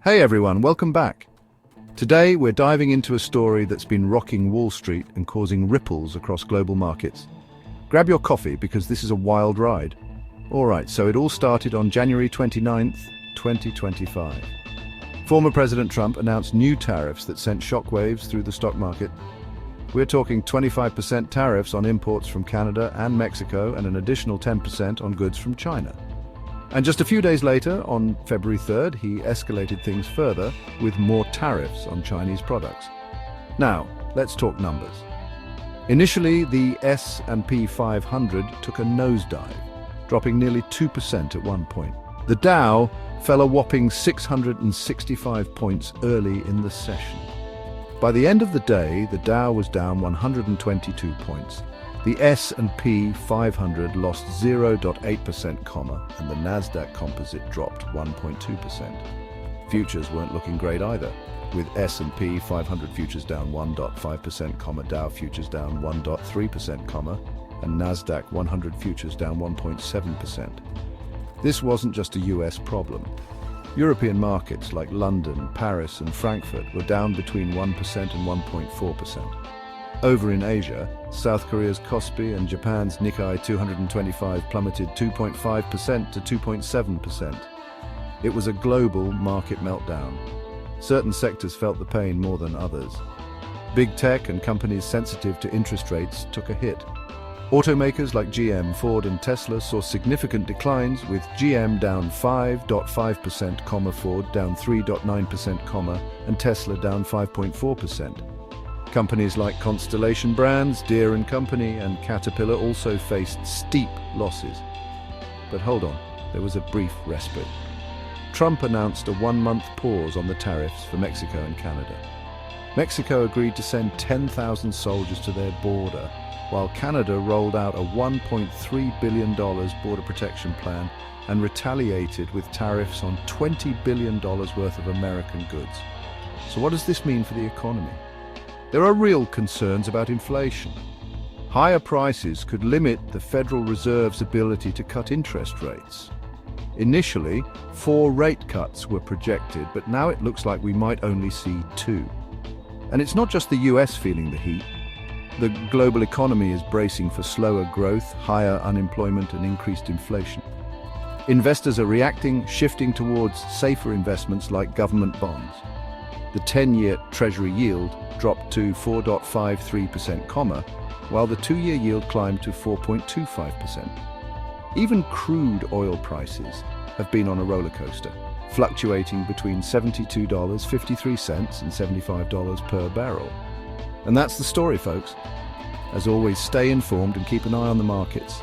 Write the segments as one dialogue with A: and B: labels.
A: Hey everyone, welcome back. Today we're diving into a story that's been rocking Wall Street and causing ripples across global markets. Grab your coffee because this is a wild ride. Alright, so it all started on January 29th, 2025. Former President Trump announced new tariffs that sent shockwaves through the stock market. We're talking 25% tariffs on imports from Canada and Mexico and an additional 10% on goods from China. And just a few days later, on February 3rd, he escalated things further with more tariffs on Chinese products. Now, let's talk numbers. Initially, the S&P 500 took a nosedive, dropping nearly 2% at one point. The Dow fell a whopping 665 points early in the session. By the end of the day, the Dow was down 122 points. The S&P 500 lost 0.8%, and the Nasdaq Composite dropped 1.2%. Futures weren't looking great either, with S&P 500 futures down 1.5%, Dow futures down 1.3%, and Nasdaq 100 futures down 1.7%. This wasn't just a US problem. European markets like London, Paris, and Frankfurt were down between 1% and 1.4%. Over in Asia, South Korea's Kospi and Japan's Nikkei 225 plummeted 2.5% to 2.7%. It was a global market meltdown. Certain sectors felt the pain more than others. Big tech and companies sensitive to interest rates took a hit. Automakers like GM, Ford, and Tesla saw significant declines, with GM down 5.5%, Ford down 3.9%, and Tesla down 5.4%. Companies like Constellation Brands, Deere & Company, and Caterpillar also faced steep losses. But hold on, there was a brief respite. Trump announced a one-month pause on the tariffs for Mexico and Canada. Mexico agreed to send 10,000 soldiers to their border, while Canada rolled out a $1.3 billion border protection plan and retaliated with tariffs on $20 billion worth of American goods. So what does this mean for the economy? There are real concerns about inflation. Higher prices could limit the Federal Reserve's ability to cut interest rates. Initially, 4 rate cuts were projected, but now it looks like we might only see 2. And it's not just the US feeling the heat. The global economy is bracing for slower growth, higher unemployment, and increased inflation. Investors are reacting, shifting towards safer investments like government bonds. The 10-year Treasury yield dropped to 4.53%, while the 2-year yield climbed to 4.25%. Even crude oil prices have been on a roller coaster, fluctuating between $72.53 and $75 per barrel. And that's the story, folks. As always, stay informed and keep an eye on the markets.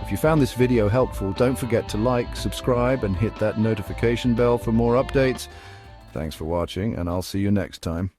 A: If you found this video helpful, don't forget to like, subscribe, and hit that notification bell for more updates. Thanks for watching, and I'll see you next time.